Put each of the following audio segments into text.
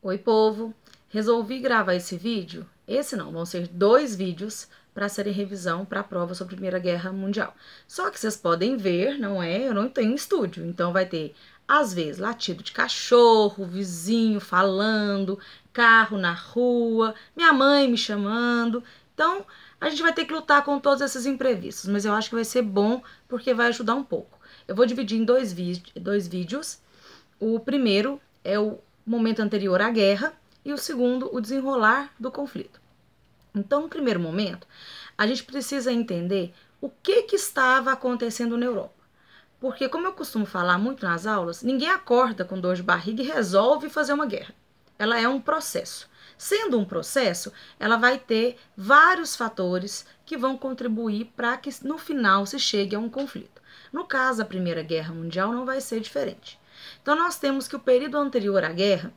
Oi, povo! Resolvi gravar esse vídeo, vão ser 2 vídeos para serem revisão para a prova sobre a Primeira Guerra Mundial. Só que vocês podem ver, eu não tenho estúdio, então vai ter, às vezes, latido de cachorro, vizinho falando, carro na rua, minha mãe me chamando. Então, a gente vai ter que lutar com todos esses imprevistos, mas eu acho que vai ser bom porque vai ajudar um pouco. Eu vou dividir em dois vídeos. O primeiro é o momento anterior à guerra e o segundo, o desenrolar do conflito. Então, no primeiro momento, a gente precisa entender o que estava acontecendo na Europa. Porque, como eu costumo falar muito nas aulas, ninguém acorda com dor de barriga e resolve fazer uma guerra. Ela é um processo. Sendo um processo, ela vai ter vários fatores que vão contribuir para que no final se chegue a um conflito. No caso da Primeira Guerra Mundial, não vai ser diferente. Então, nós temos que o período anterior à guerra,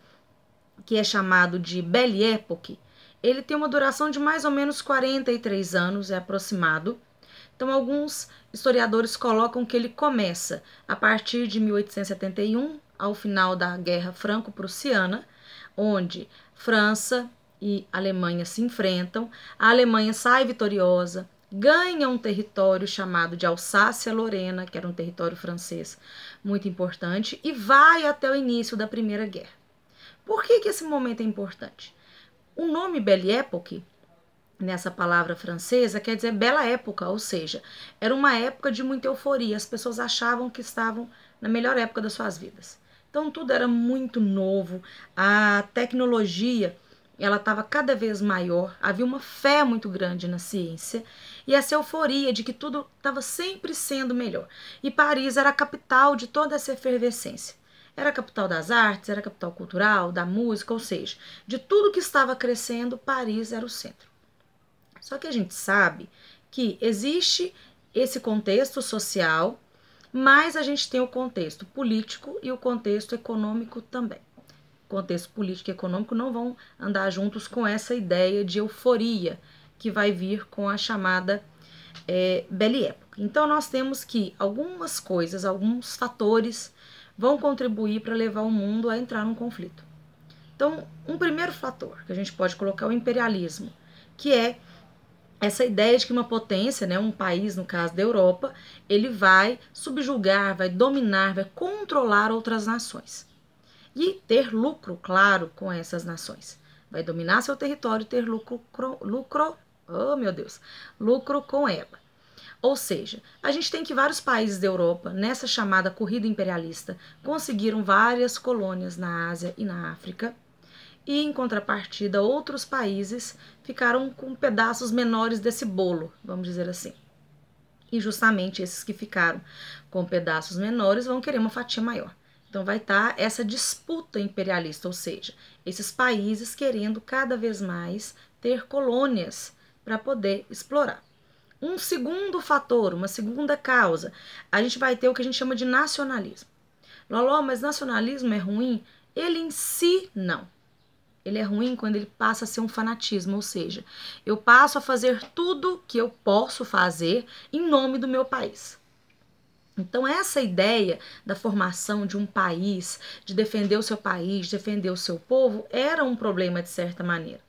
que é chamado de Belle Époque, ele tem uma duração de mais ou menos 43 anos, é aproximado. Então, alguns historiadores colocam que ele começa a partir de 1871, ao final da Guerra Franco-Prussiana, onde França e Alemanha se enfrentam. A Alemanha sai vitoriosa, ganha um território chamado de Alsácia-Lorena, que era um território francês muito importante, e vai até o início da Primeira Guerra. Por que esse momento é importante? O nome Belle Époque, nessa palavra francesa, quer dizer bela época, ou seja, era uma época de muita euforia, as pessoas achavam que estavam na melhor época das suas vidas. Então tudo era muito novo, a tecnologia ela estava cada vez maior, havia uma fé muito grande na ciência e essa euforia de que tudo estava sempre sendo melhor. E Paris era a capital de toda essa efervescência. Era a capital das artes, era a capital cultural, da música, ou seja, de tudo que estava crescendo, Paris era o centro. Só que a gente sabe que existe esse contexto social, mas a gente tem o contexto político e o contexto econômico também. Contexto político e econômico não vão andar juntos com essa ideia de euforia que vai vir com a chamada Belle Époque. Então, nós temos que algumas coisas, alguns fatores vão contribuir para levar o mundo a entrar num conflito. Então, um primeiro fator que a gente pode colocar é o imperialismo, que é essa ideia de que uma potência, um país, no caso da Europa, ele vai subjugar, vai dominar, vai controlar outras nações. E ter lucro, claro, com essas nações. Vai dominar seu território e ter lucro com ela. Ou seja, a gente tem que vários países da Europa, nessa chamada corrida imperialista, conseguiram várias colônias na Ásia e na África. E, em contrapartida, outros países ficaram com pedaços menores desse bolo, vamos dizer assim. E justamente esses que ficaram com pedaços menores vão querer uma fatia maior. Então vai estar essa disputa imperialista, ou seja, esses países querendo cada vez mais ter colônias para poder explorar. Um segundo fator, uma segunda causa, a gente vai ter o que a gente chama de nacionalismo. Loló, mas nacionalismo é ruim? Ele em si, não. Ele é ruim quando ele passa a ser um fanatismo, ou seja, eu passo a fazer tudo que eu posso fazer em nome do meu país. Então, essa ideia da formação de um país, de defender o seu país, de defender o seu povo, era um problema de certa maneira.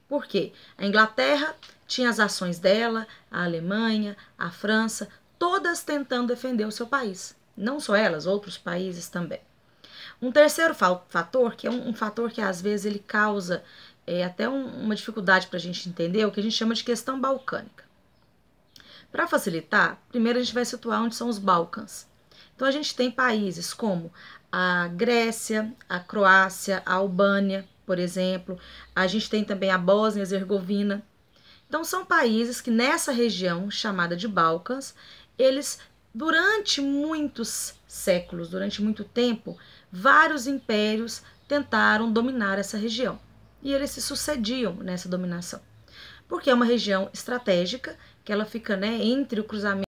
Por quê? A Inglaterra tinha as ações dela, a Alemanha, a França, todas tentando defender o seu país. Não só elas, outros países também. Um terceiro fator, que é um fator que às vezes ele causa até uma dificuldade para a gente entender, é o que a gente chama de questão balcânica. Para facilitar, primeiro a gente vai situar onde são os Balcãs. Então a gente tem países como a Grécia, a Croácia, a Albânia, por exemplo. A gente tem também a Bósnia e Herzegovina. Então são países que nessa região chamada de Balcãs, eles durante muitos séculos, durante muito tempo, vários impérios tentaram dominar essa região. E eles se sucediam nessa dominação. Porque é uma região estratégica, que ela fica entre o cruzamento